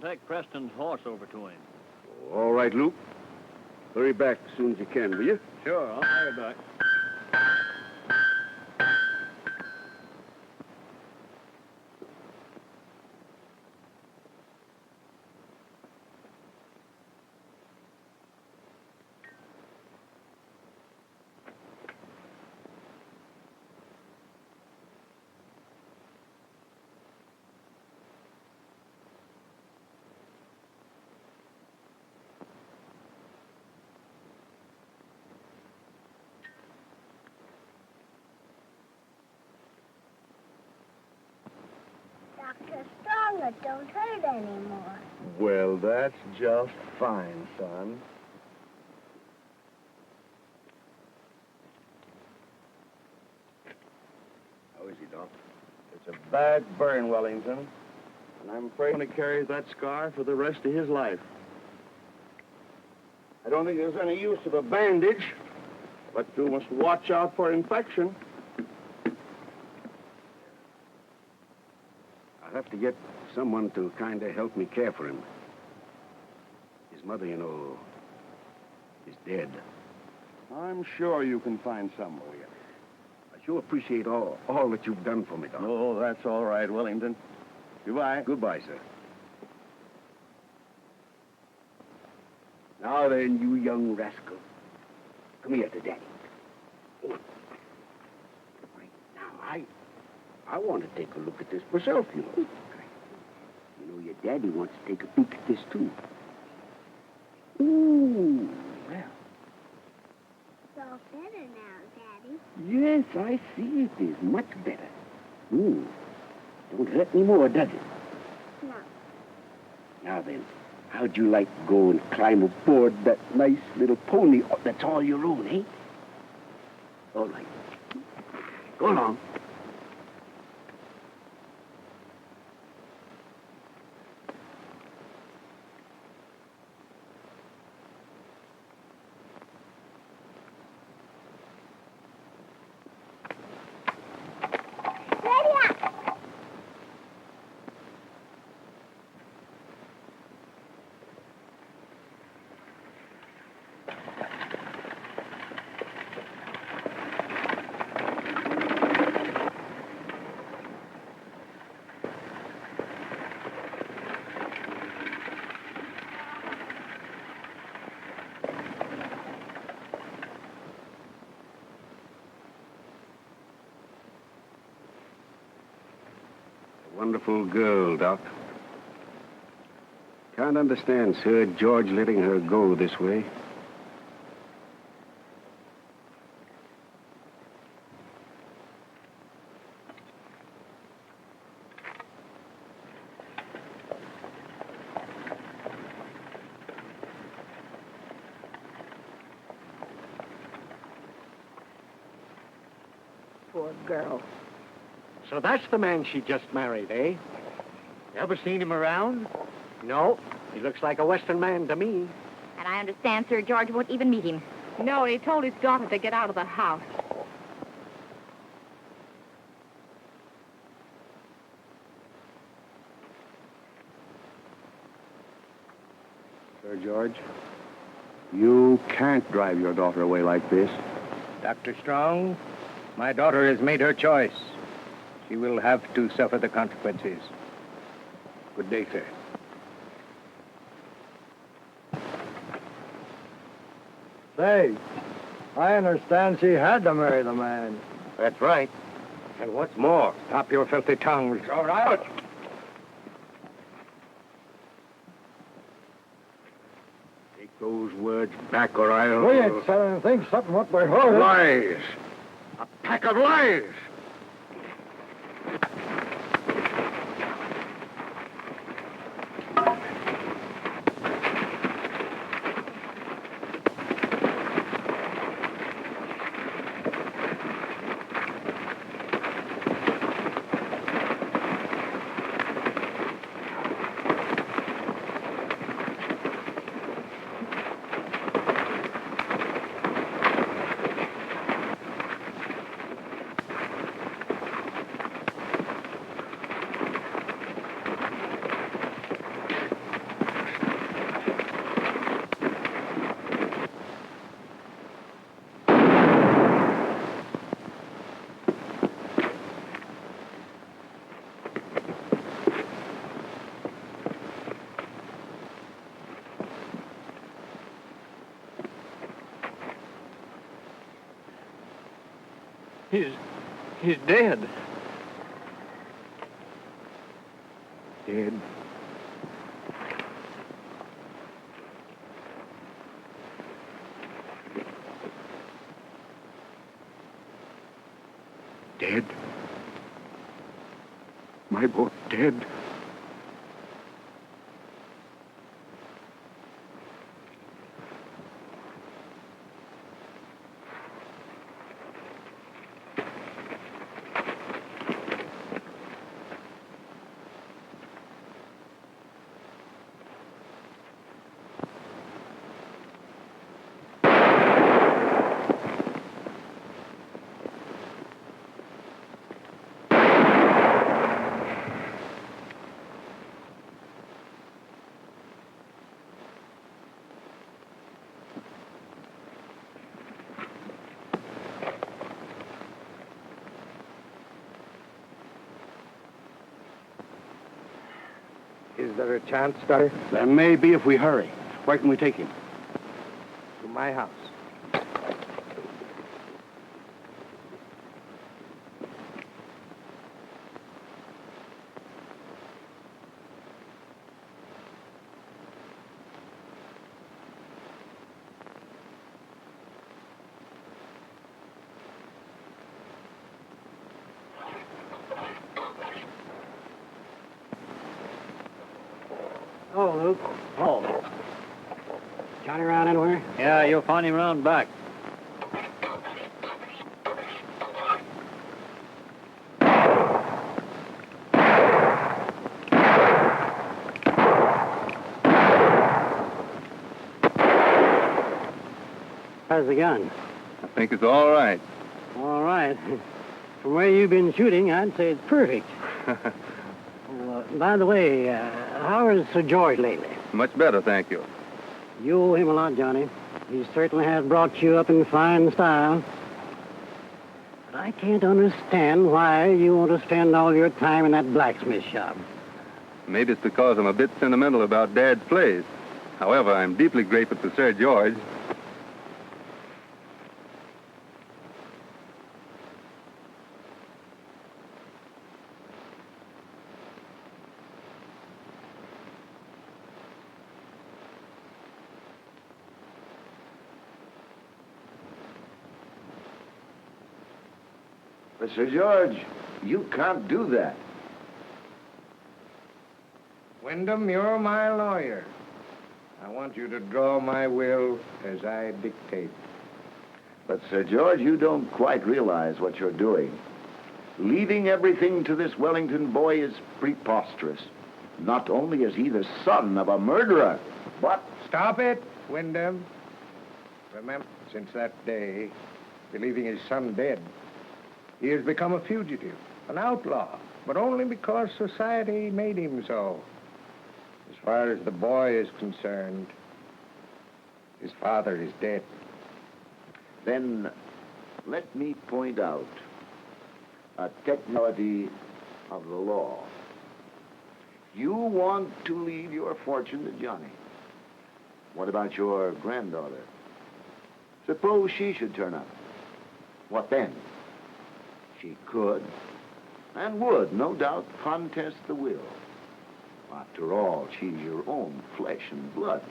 take Preston's horse over to him. All right, Luke. Hurry back as soon as you can, will you? Sure, I'll hurry back. Dr. Strong, it don't hurt anymore. Well, that's just fine, son. How is he, Doc? It's a bad burn, Wellington. And I'm afraid he carries that scar for the rest of his life. I don't think there's any use of a bandage, but you must watch out for infection. I'll have to get someone to kind of help me care for him. His mother, you know, is dead. I'm sure you can find someone. I sure appreciate all that you've done for me, Doc. Oh, that's all right, Wellington. Goodbye. Goodbye, sir. Now then, you young rascal. Come here to Daddy. Right now, I want to take a look at this myself, you know. You know, your daddy wants to take a peek at this, too. Ooh, well. It's all better now, Daddy. Yes, I see it is much better. Don't hurt any more, does it? No. Now then, how'd you like to go and climb aboard that nice little pony that's all your own, eh? All right. Go along. Wonderful girl, Doc. Can't understand Sir George letting her go this way. Poor girl. So that's the man she just married, eh? Ever seen him around? No. He looks like a Western man to me. And I understand Sir George won't even meet him. No, he told his daughter to get out of the house. Sir George, you can't drive your daughter away like this. Dr. Strong, my daughter has made her choice. She will have to suffer the consequences. Good day, sir. Say, I understand she had to marry the man. That's right. And what's more, stop your filthy tongues. All right. Take those words back or I'll... We ain't said anything except what we heard. Lies! A pack of lies! He's dead. Dead. Dead. My boy dead. Is there a chance, Doctor? There may be if we hurry. Where can we take him? To my house. Oh, Luke. Oh. Johnny around anywhere? Yeah, you'll find him round back. How's the gun? I think it's all right. All right. From where you've been shooting, I'd say it's perfect. By the way, how is Sir George lately? Much better, thank you. You owe him a lot, Johnny. He certainly has brought you up in fine style. But I can't understand why you want to spend all your time in that blacksmith shop. Maybe it's because I'm a bit sentimental about Dad's place. However, I'm deeply grateful to Sir George. But, Sir George, you can't do that. Wyndham, you're my lawyer. I want you to draw my will as I dictate. But, Sir George, you don't quite realize what you're doing. Leaving everything to this Wellington boy is preposterous. Not only is he the son of a murderer, but... Stop it, Wyndham. Remember, since that day, believing his son dead, he has become a fugitive, an outlaw, but only because society made him so. As far as the boy is concerned, his father is dead. Then let me point out a technicality of the law. You want to leave your fortune to Johnny. What about your granddaughter? Suppose she should turn up. What then? She could and would, no doubt, contest the will. After all, she's your own flesh and blood.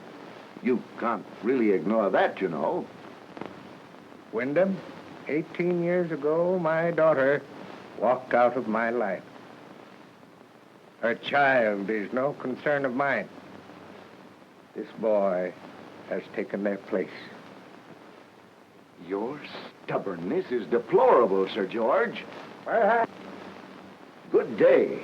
You can't really ignore that, you know. Wyndham, 18 years ago, my daughter walked out of my life. Her child is no concern of mine. This boy has taken their place. Your stubbornness is deplorable, Sir George. Good day.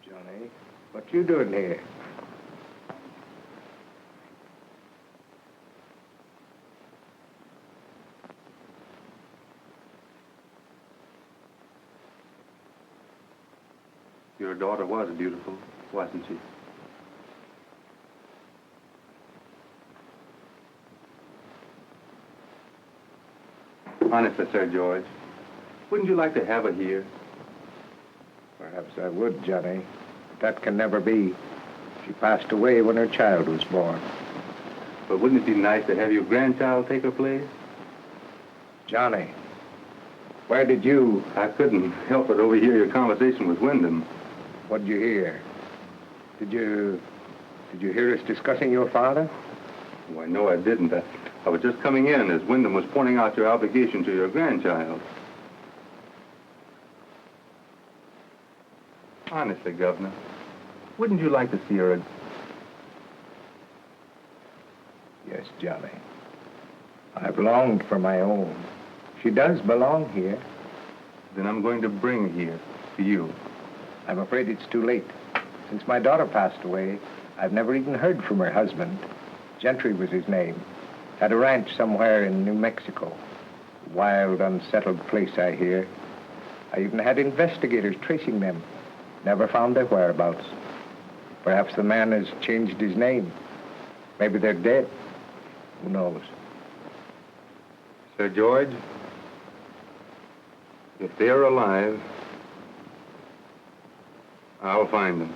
Johnny, what you doing here? Your daughter was beautiful, wasn't she? Honestly, Sir George, wouldn't you like to have her here? Perhaps I would, Johnny. But that can never be. She passed away when her child was born. But wouldn't it be nice to have your grandchild take her place? Johnny, where did you... I couldn't help but overhear your conversation with Wyndham. What did you hear? Did you hear us discussing your father? Why, no, I didn't. I was just coming in as Wyndham was pointing out your obligation to your grandchild. Honestly, Governor, wouldn't you like to see her? Yes, Johnny. I've longed for my own. She does belong here. Then I'm going to bring her here to you. I'm afraid it's too late. Since my daughter passed away, I've never even heard from her husband. Gentry was his name. Had a ranch somewhere in New Mexico. Wild, unsettled place, I hear. I even had investigators tracing them. Never found their whereabouts. Perhaps the man has changed his name. Maybe they're dead. Who knows? Sir George, if they're alive, I'll find them.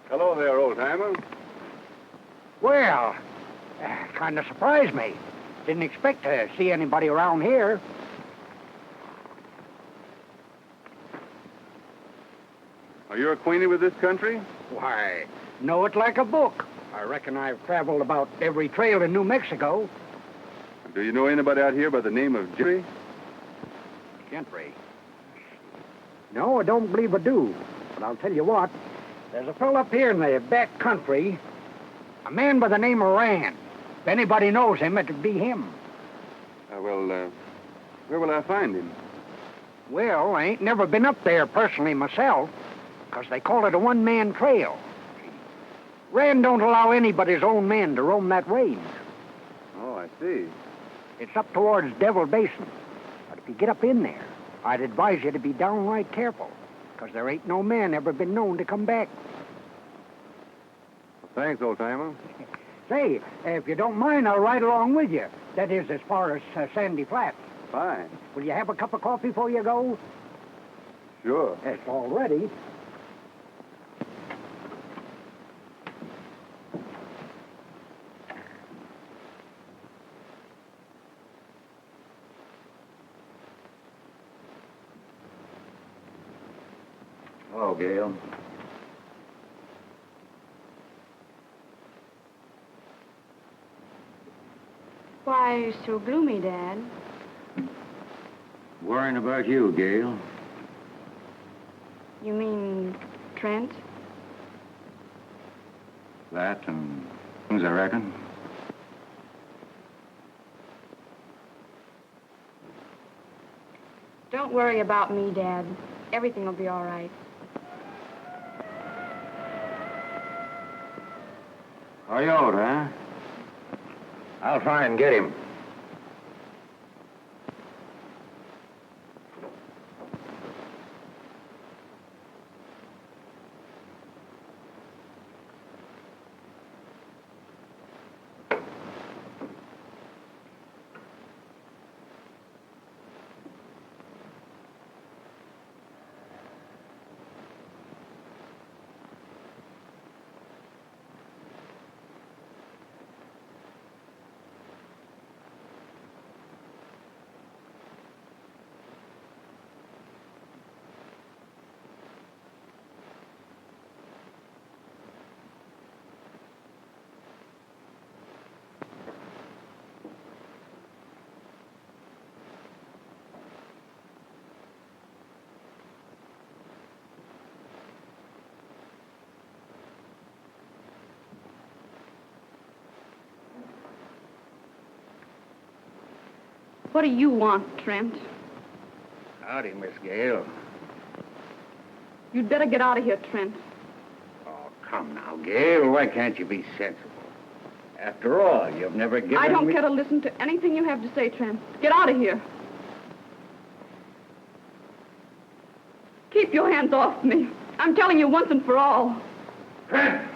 Hello there, old-timer. Well, kind of surprised me. Didn't expect to see anybody around here. Are you acquainted with this country? Why, know it like a book. I reckon I've traveled about every trail in New Mexico. Do you know anybody out here by the name of Gentry? Gentry? No, I don't believe I do. But I'll tell you what. There's a fellow up here in the back country, a man by the name of Rand. If anybody knows him, it'd be him. Where will I find him? Well, I ain't never been up there personally myself, 'cause they call it a one-man trail. Rand don't allow anybody's own men to roam that range. Oh, I see. It's up towards Devil Basin. But if you get up in there, I'd advise you to be downright careful, 'cause there ain't no man ever been known to come back. Well, thanks, old-timer. Say, if you don't mind, I'll ride along with you. That is, as far as Sandy Flat. Fine. Will you have a cup of coffee before you go? Sure. It's all ready. Hello, Gail. Why are you so gloomy, Dad? Worrying about you, Gail. You mean Trent? That and things, I reckon. Don't worry about me, Dad. Everything will be all right. Are you out, huh? I'll try and get him. What do you want, Trent? Howdy, Miss Gail. You'd better get out of here, Trent. Oh, come now, Gail. Why can't you be sensible? After all, you've never given me... I don't care to listen to anything you have to say, Trent. Get out of here. Keep your hands off me. I'm telling you once and for all. Trent!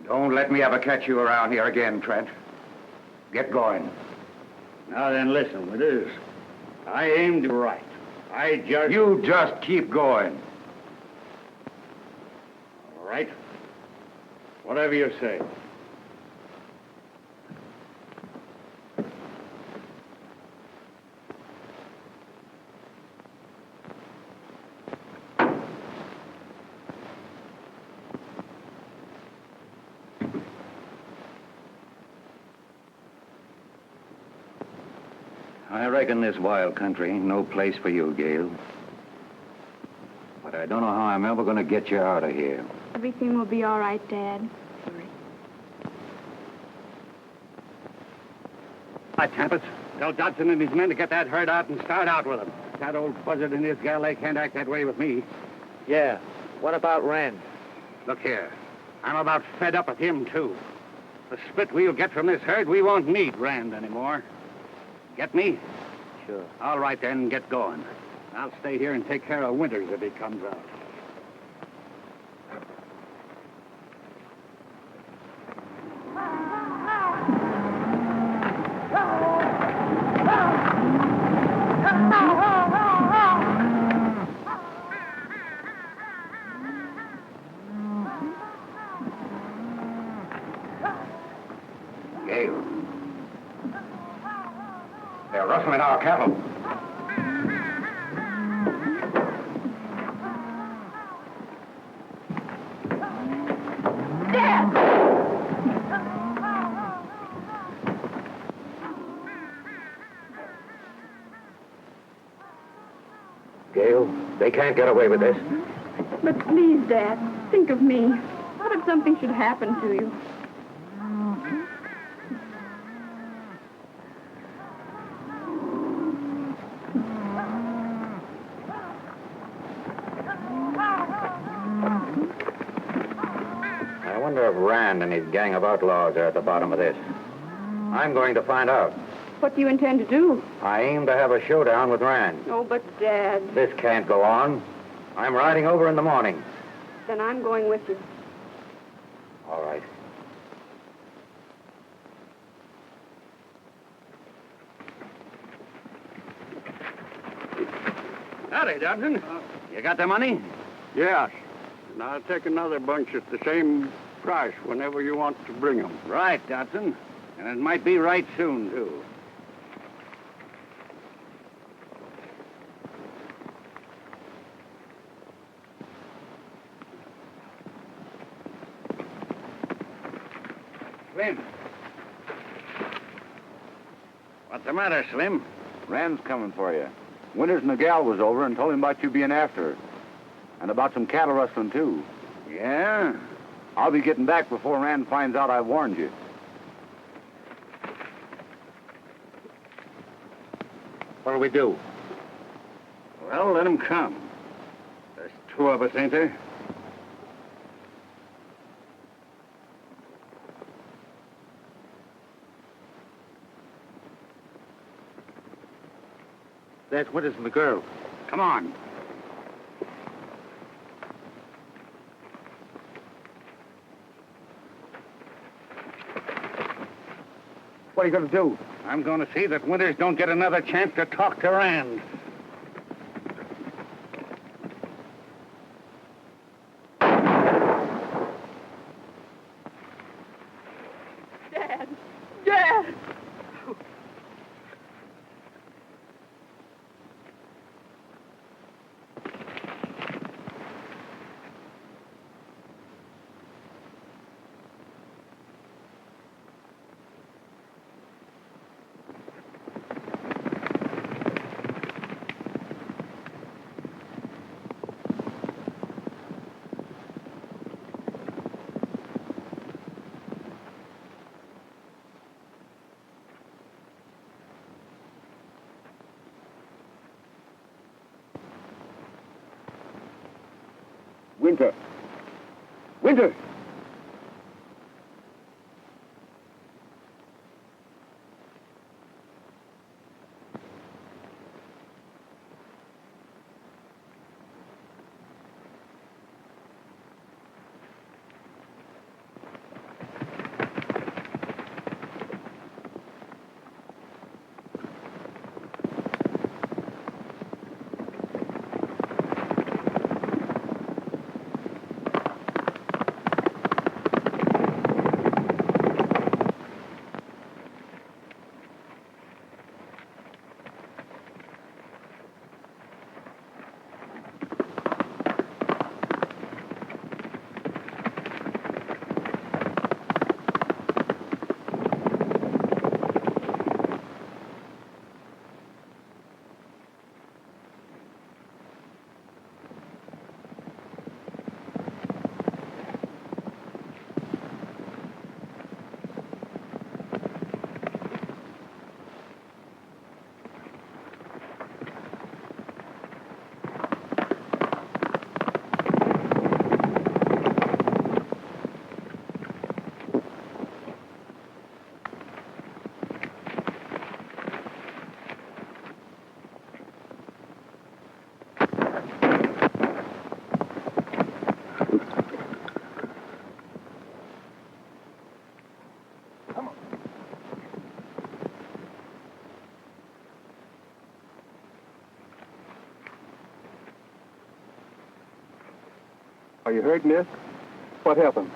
Don't let me ever catch you around here again, Trent. Get going. Now then, listen, Withers. I aimed right. You just keep going. All right. Whatever you say. I reckon this wild country ain't no place for you, Gail. But I don't know how I'm ever going to get you out of here. Everything will be all right, Dad. Hi, Tempest. Tell Dodson and his men to get that herd out and start out with them. That old buzzard and his gal, they can't act that way with me. Yeah. What about Rand? Look here. I'm about fed up with him, too. The spit we'll get from this herd, we won't need Rand anymore. Get me? Sure. All right, then, get going. I'll stay here and take care of Winters if he comes out. Gail. They're rustling our cattle. Gail, they can't get away with this. But please, Dad, think of me. What if something should happen to you? I wonder if Rand and his gang of outlaws are at the bottom of this. I'm going to find out. What do you intend to do? I aim to have a showdown with Rand. Oh, but Dad. This can't go on. I'm riding over in the morning. Then I'm going with you. All right. Howdy, Dodson. You got the money? Yes. And I'll take another bunch at the same price whenever you want to bring them. Right, Dodson. And it might be right soon, too. Slim. What's the matter, Slim? Rand's coming for you. Winters and the gal was over and told him about you being after her. And about some cattle rustling, too. Yeah? I'll be getting back before Rand finds out I warned you. What'll we do? Well, let him come. There's two of us, ain't there? There's Winters and the girl. Come on. What are you going to do? I'm going to see that Winters don't get another chance to talk to Rand. Dad! Dad! Winter. Winter! Are you hurt, miss? What happened?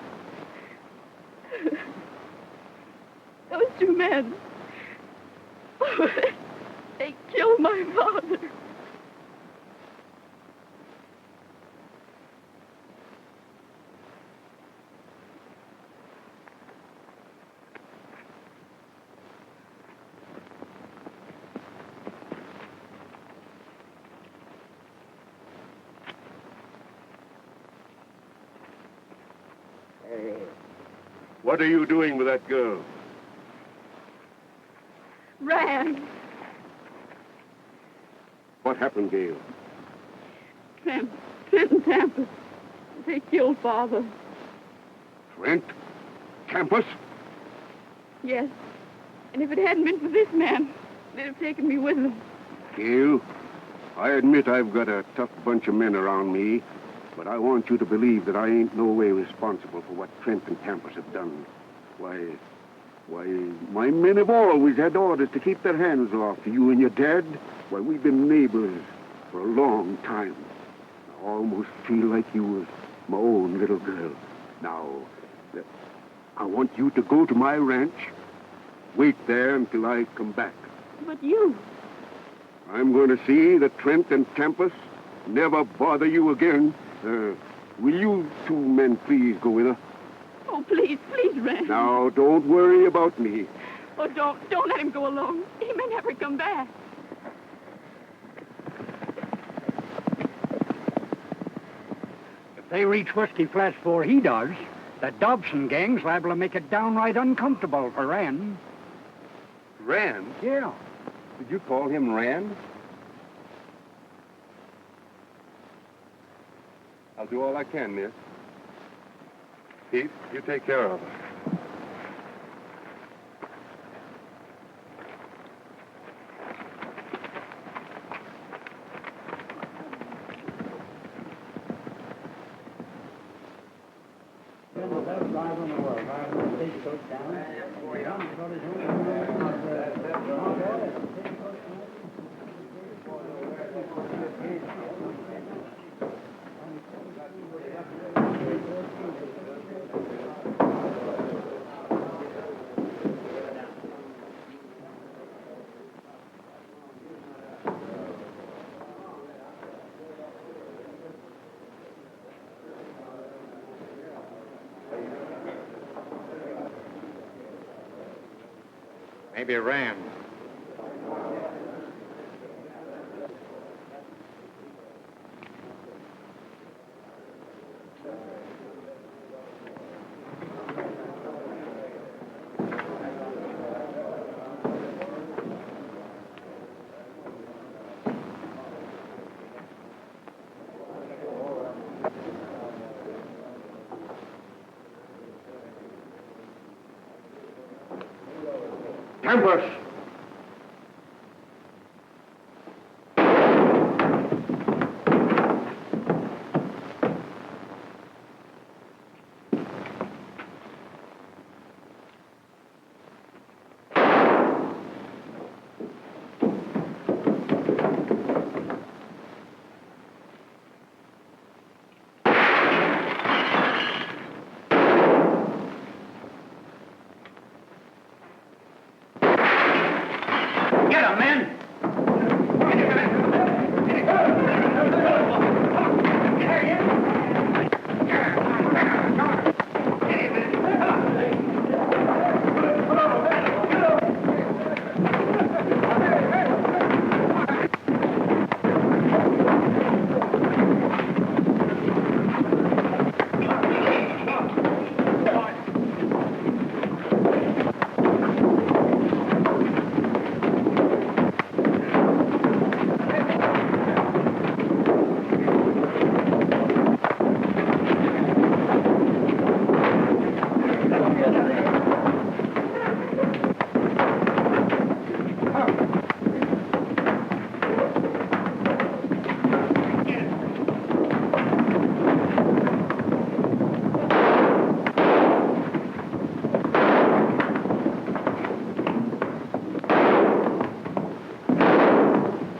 Those two men. They killed my father. What are you doing with that girl? Ran. What happened, Gail? Trent and Tempest. They killed Father. Trent? Campus? Yes. And if it hadn't been for this man, they'd have taken me with them. Gail, I admit I've got a tough bunch of men around me, but I want you to believe that I ain't no way responsible for what Trent and Campus have done. Why, my men have always had orders to keep their hands off you and your dad. Why, we've been neighbors for a long time. I almost feel like you was my own little girl. Now, I want you to go to my ranch. Wait there until I come back. But you... I'm going to see that Trent and Campus never bother you again. Will you two men please go with her? Oh, please, Ren. Now, don't worry about me. Oh, don't let him go alone. He may never come back. If they reach Whiskey Flats before he does, the Dobson gang's liable to make it downright uncomfortable for Ren. Rand? Yeah. Did you call him Rand? I'll do all I can, miss. Pete, you take care of her. Maybe Rand. Tempest! Get him, men!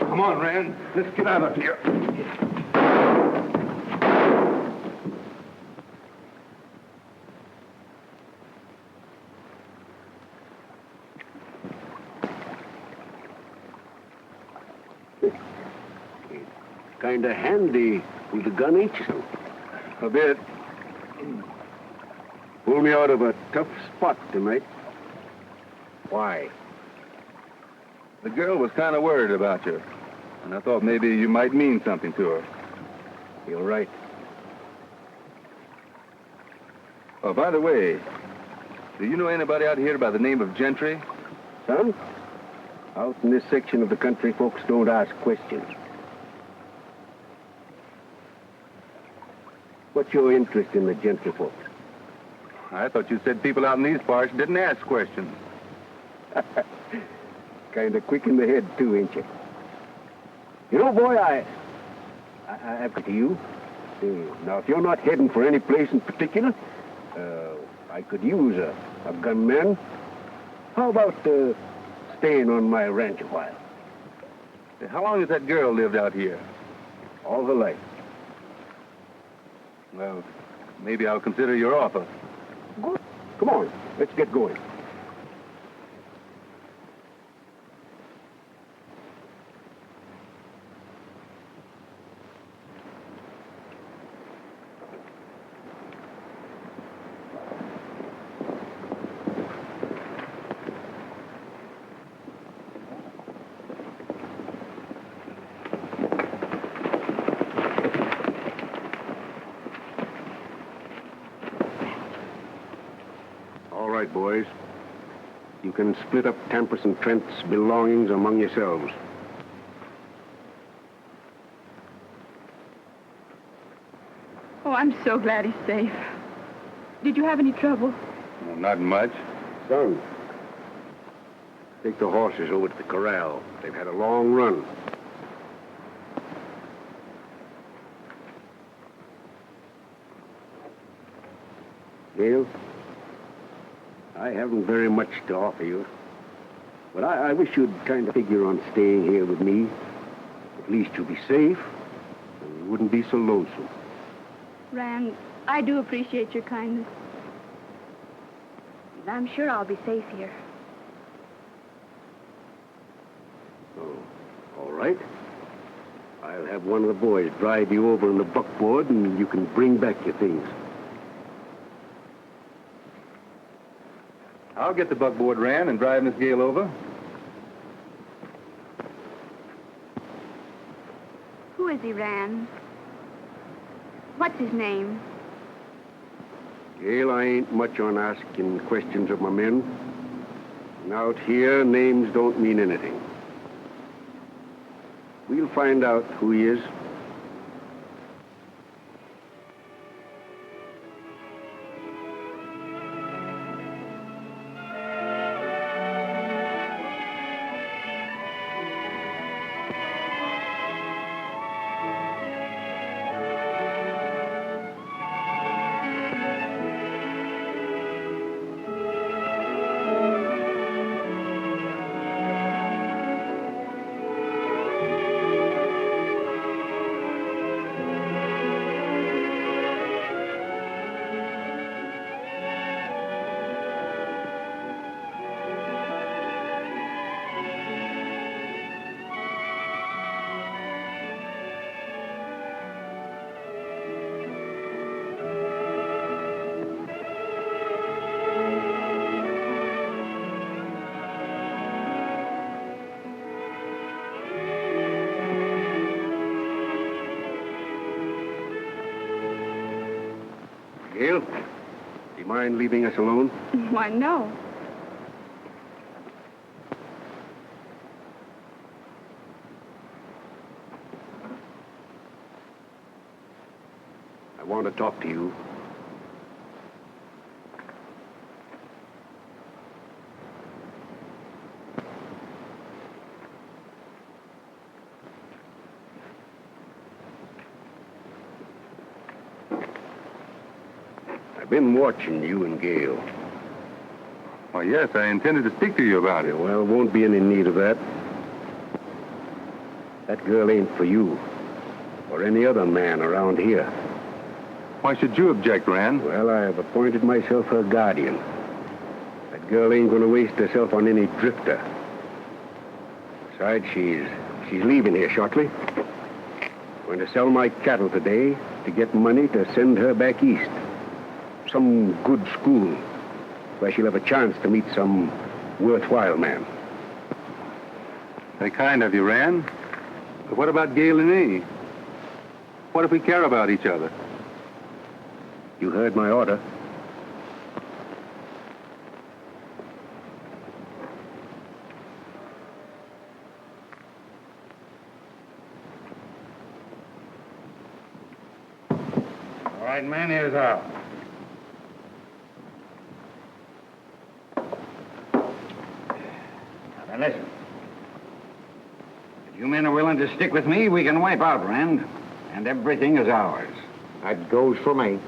Come on, Rand. Let's get out of here. Kind of handy with the gun, ain't you? A bit. Pulled me out of a tough spot tonight. Why? The girl was kind of worried about you. And I thought maybe you might mean something to her. You're right. Oh, by the way, do you know anybody out here by the name of Gentry? Son, out in this section of the country, folks don't ask questions. What's your interest in the Gentry folks? I thought you said people out in these parts didn't ask questions. Kind of quick in the head, too, ain't you? You know, boy, I've got to you. Now, if you're not heading for any place in particular, I could use a gunman. How about staying on my ranch a while? How long has that girl lived out here? All her life. Well, maybe I'll consider your offer. Good. Come on, let's get going. All right, boys. You can split up Tempest and Trent's belongings among yourselves. Oh, I'm so glad he's safe. Did you have any trouble? Well, not much. Son, take the horses over to the corral. They've had a long run. Gail, I haven't very much to offer you, but I wish you'd kind of figure on staying here with me. At least you'll be safe, and you wouldn't be so lonesome. Rand, I do appreciate your kindness. And I'm sure I'll be safe here. Oh, all right. I'll have one of the boys drive you over in the buckboard, and you can bring back your things. I'll get the buckboard, Rand, and drive Miss Gail over. Who is he, Rand? What's his name? Gail, I ain't much on asking questions of my men. And out here, names don't mean anything. We'll find out who he is. Gail, do you mind leaving us alone? Why, no. I want to talk to you. I've been watching you and Gail. Why, yes, I intended to speak to you about it. Well, won't be any need of that. That girl ain't for you or any other man around here. Why should you object, Rand? Well, I have appointed myself her guardian. That girl ain't going to waste herself on any drifter. Besides, she's leaving here shortly. Going to sell my cattle today to get money to send her back east. Some good school where she'll have a chance to meet some worthwhile man. Very kind of you, Rand. But what about Gail and me? What if we care about each other? You heard my order. All right, man, here's Earl. Now, listen. If you men are willing to stick with me, we can wipe out Rand, and everything is ours. That goes for me.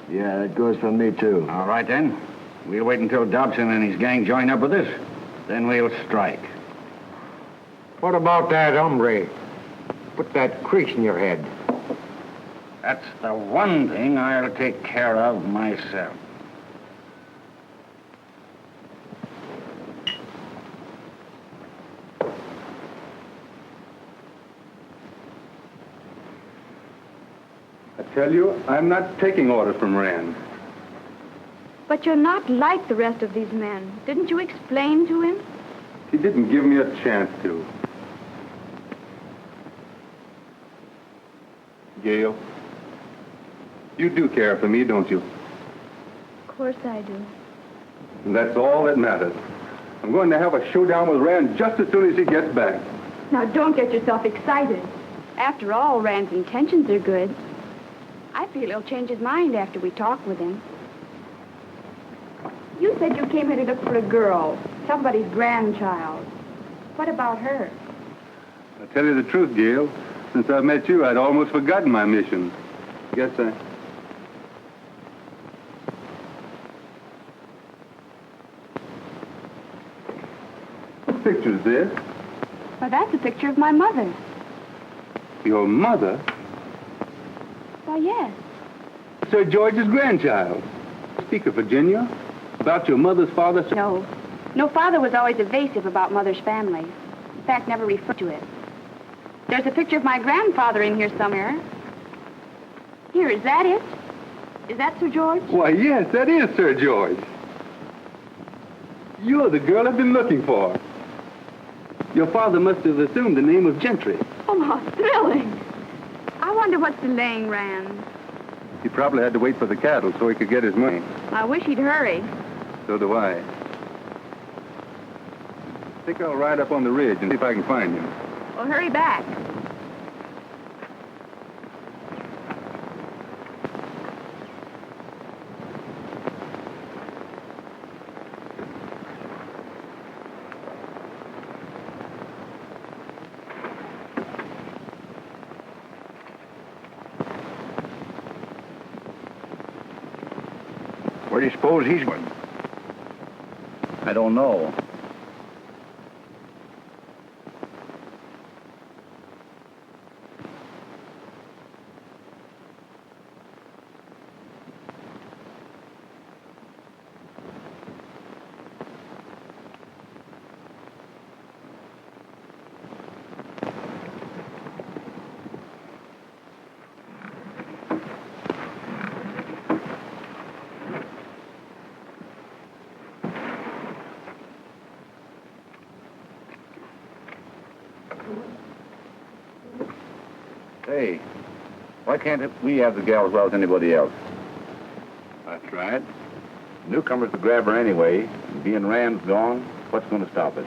Yeah, that goes for me, too. All right, then. We'll wait until Dobson and his gang join up with us. Then we'll strike. What about that hombre? Put that crease in your head. That's the one thing I'll take care of myself. I tell you, I'm not taking orders from Rand. But you're not like the rest of these men. Didn't you explain to him? He didn't give me a chance to. Gail, you do care for me, don't you? Of course I do. And that's all that matters. I'm going to have a showdown with Rand just as soon as he gets back. Now, don't get yourself excited. After all, Rand's intentions are good. I feel he'll change his mind after we talk with him. You said you came here to look for a girl, somebody's grandchild. What about her? I'll tell you the truth, Gail. Since I've met you, I'd almost forgotten my mission. Guess I... What picture's this? Well, that's a picture of my mother. Your mother? Why, yes. Sir George's grandchild. Speak of Virginia? About your mother's father? No. No, Father was always evasive about Mother's family. In fact, never referred to it. There's a picture of my grandfather in here somewhere. Here, is that it? Is that Sir George? Why, yes, that is Sir George. You're the girl I've been looking for. Your father must have assumed the name of Gentry. Oh, how thrilling. I wonder what's delaying Rand. He probably had to wait for the cattle so he could get his money. I wish he'd hurry. So do I. I think I'll ride up on the ridge and see if I can find him. Well, hurry back. Where do you suppose he's going? I don't know. Hey, why can't we have the gal as well as anybody else? That's right. Newcomer's the grabber anyway. Being Rand's gone, what's going to stop us?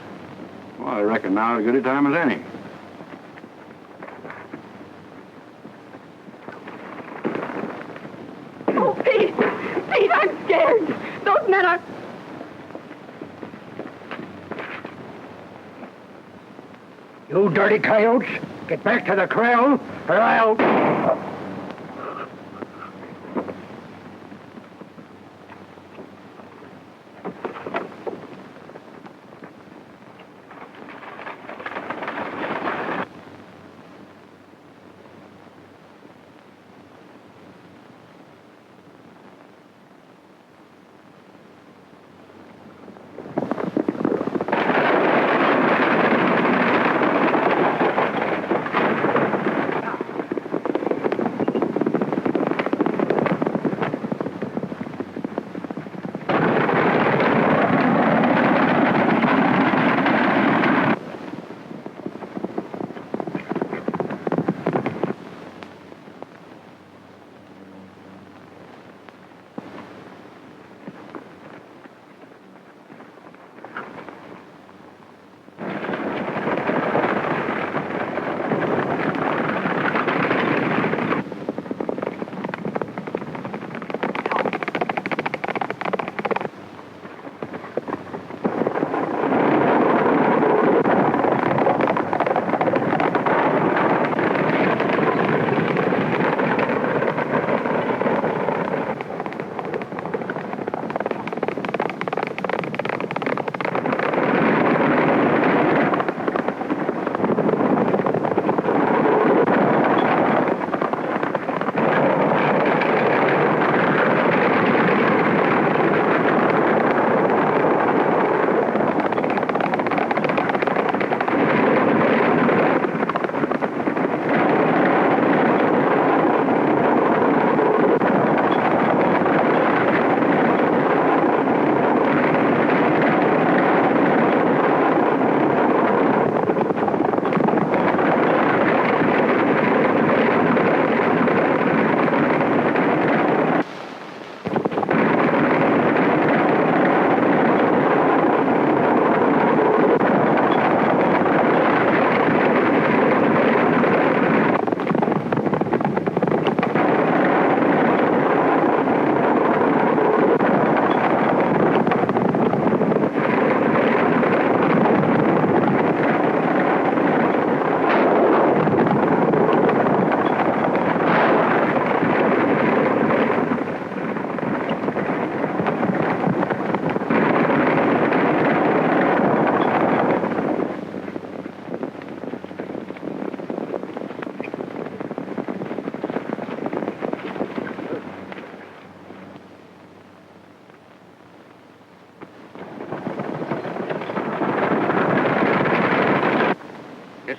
Well, I reckon now as good a time as any. Oh, Pete! Pete, I'm scared. Those men are... You dirty coyotes, get back to the corral, or I'll...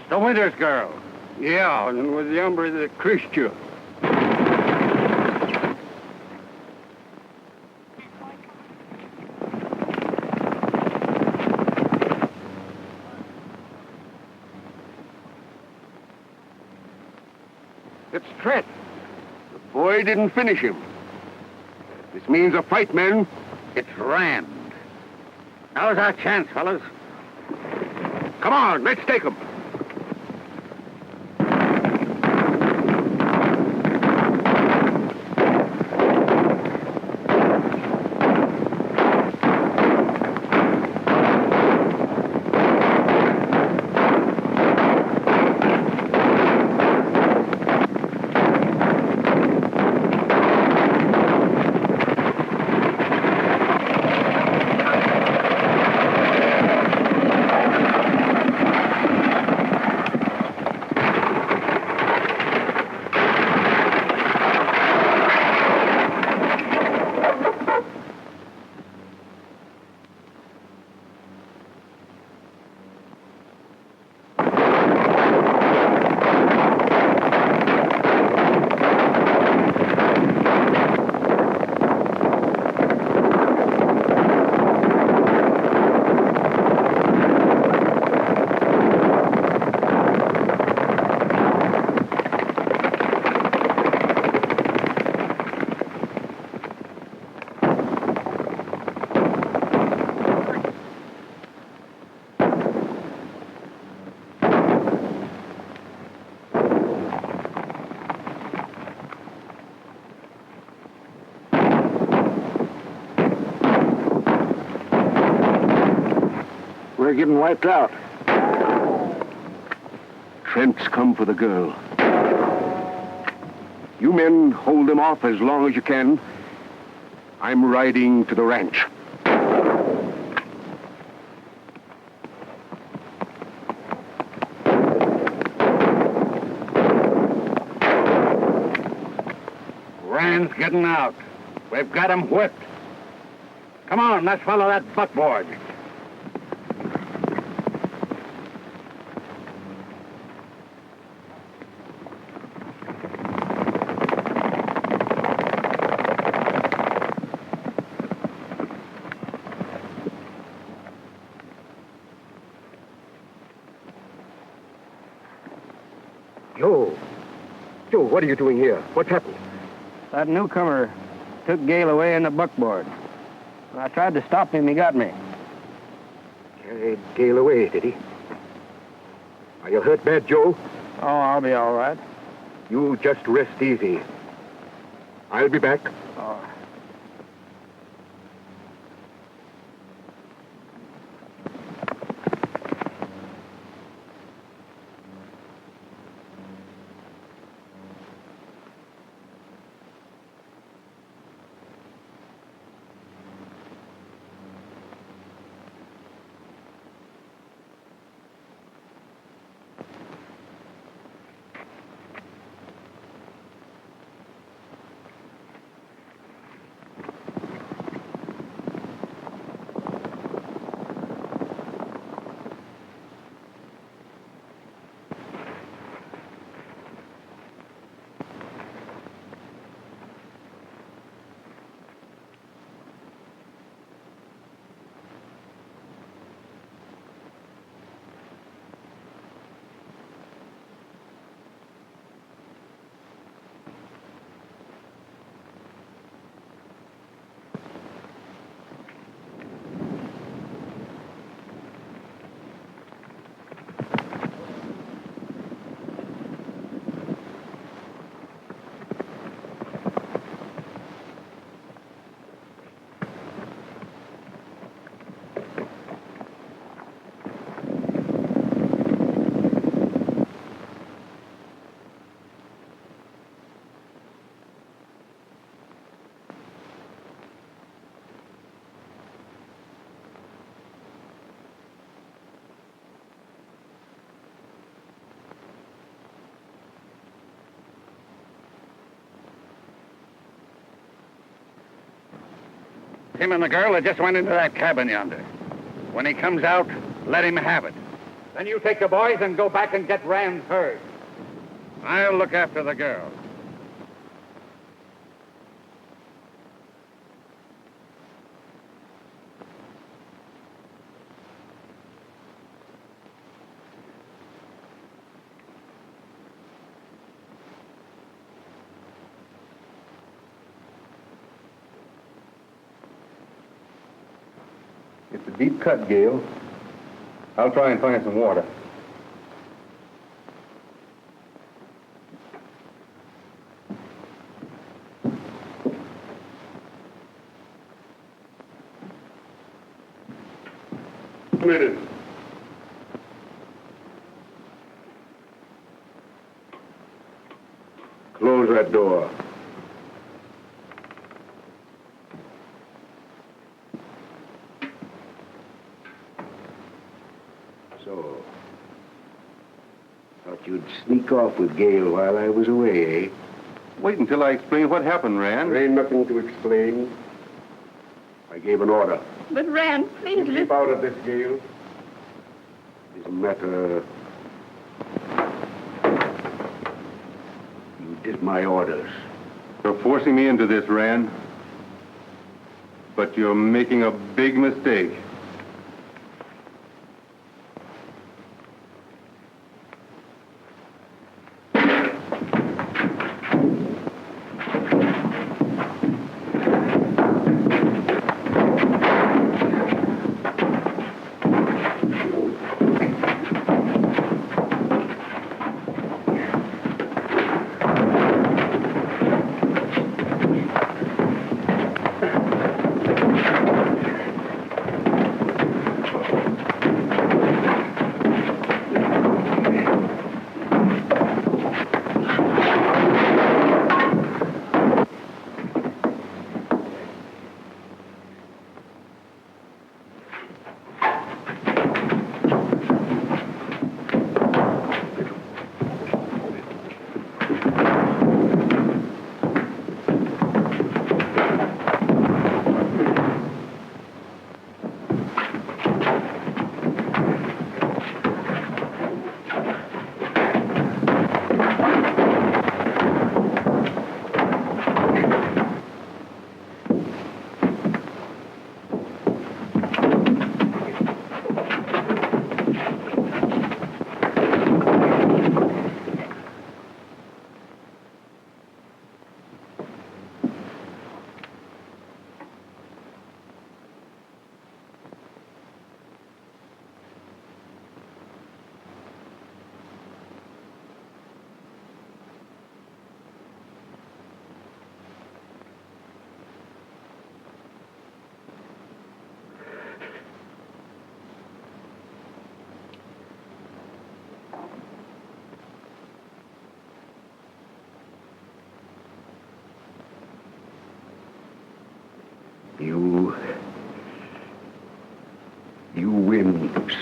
The Winters girl. Yeah, and it was the hombre that cursed you. It's Trent. The boy didn't finish him. This means a fight, men. It's Rand. Now's our chance, fellas. Come on, let's take him. We're getting wiped out. Trent's come for the girl. You men hold them off as long as you can. I'm riding to the ranch. Rand's getting out. We've got him whipped. Come on, let's follow that buckboard. Joe, what are you doing here? What's happened? That newcomer took Gail away in the buckboard. When I tried to stop him, he got me. Carried Gail away, did he? Are you hurt bad, Joe? Oh, I'll be all right. You just rest easy. I'll be back. Oh. Him and the girl that just went into that cabin yonder. When he comes out, let him have it. Then you take the boys and go back and get Rand's herd. I'll look after the girl. It's a deep cut, Gail. I'll try and find some water. A minute. Close that door. So, thought you'd sneak off with Gail while I was away, eh? Wait until I explain what happened, Rand. There ain't nothing to explain. I gave an order. But, Rand, please listen. Keep out of this, Gail. It's a matter... You did my orders. You're forcing me into this, Rand. But you're making a big mistake.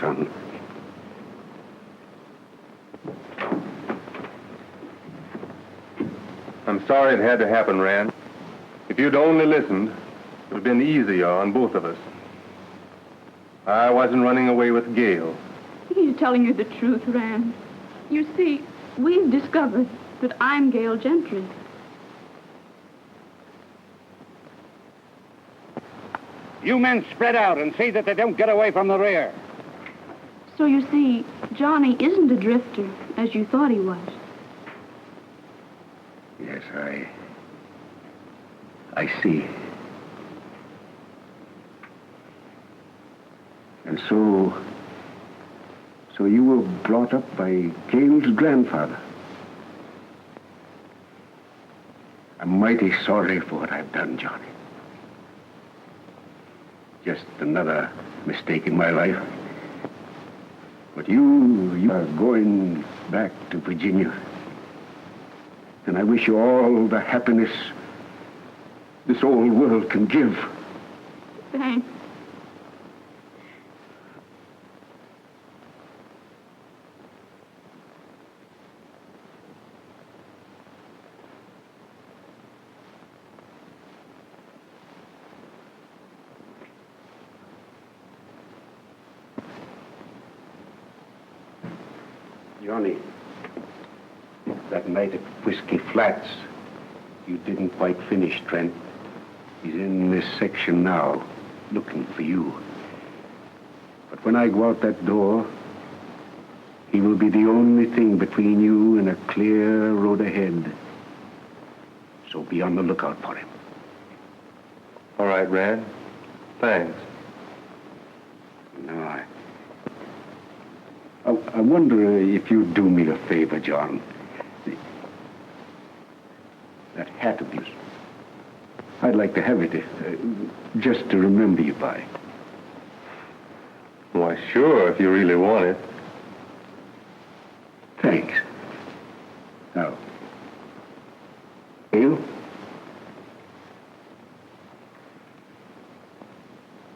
son. I'm sorry it had to happen, Rand. If you'd only listened, it would have been easier on both of us. I wasn't running away with Gail. He's telling you the truth, Rand. You see, we've discovered that I'm Gail Gentry. You men spread out and see that they don't get away from the rear. So you see, Johnny isn't a drifter, as you thought he was. Yes, I see. And so you were brought up by Gail's grandfather. I'm mighty sorry for what I've done, Johnny. Just another mistake in my life. But you are going back to Virginia. And I wish you all the happiness this old world can give. Thanks. Johnny, that night at Whiskey Flats, you didn't quite finish Trent. He's in this section now, looking for you. But when I go out that door, he will be the only thing between you and a clear road ahead. So be on the lookout for him. All right, Rand. Thanks. No, I wonder if you'd do me a favor, John. That hat of yours. I'd like to have it, just to remember you by. Why, sure, if you really want it. Thanks. Now, Gail?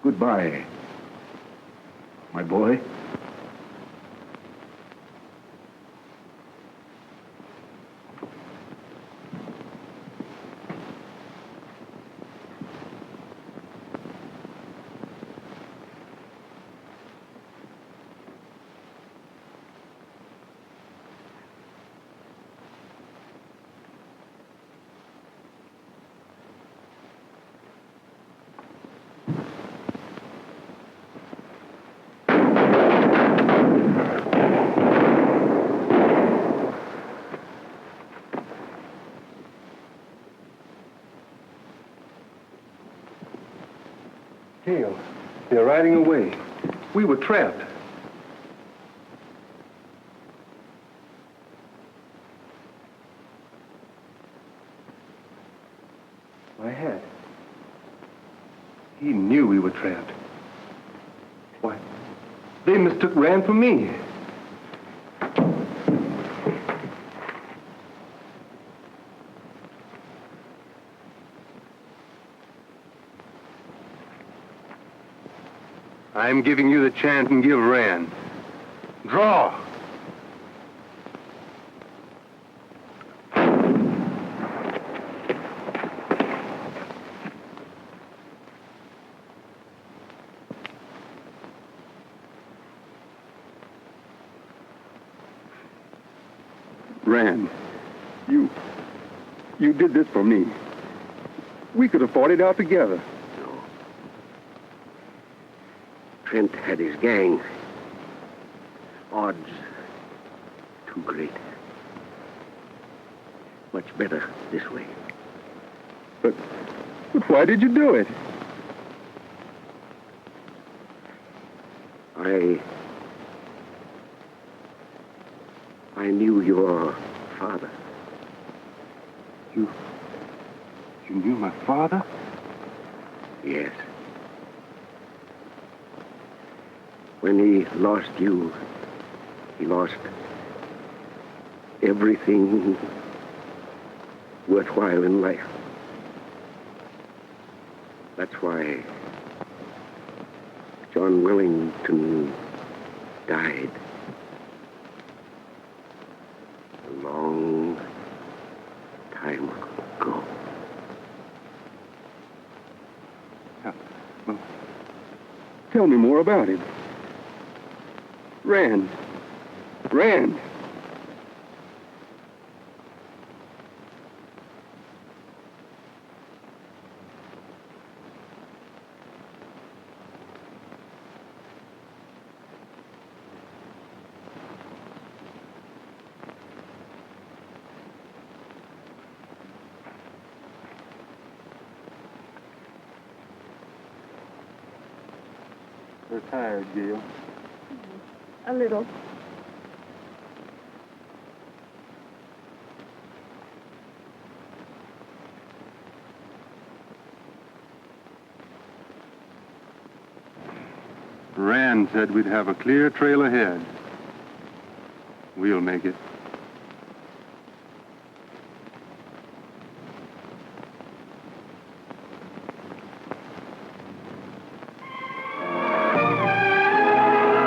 Goodbye, my boy. Gail, they're riding away. We were trapped. My hat. He knew we were trapped. Why, they mistook Rand for me. I'm giving you the chance and give Rand. Draw. Rand, you did this for me. We could have fought it out together. Trent had his gang. Odds too great. Much better this way. But why did you do it? I knew your father. You knew my father? Yes. When he lost you, he lost everything worthwhile in life. That's why John Wellington died. A long time ago. Well, tell me more about him. Rand. You're tired, Gail. A little. Rand said we'd have a clear trail ahead. We'll make it.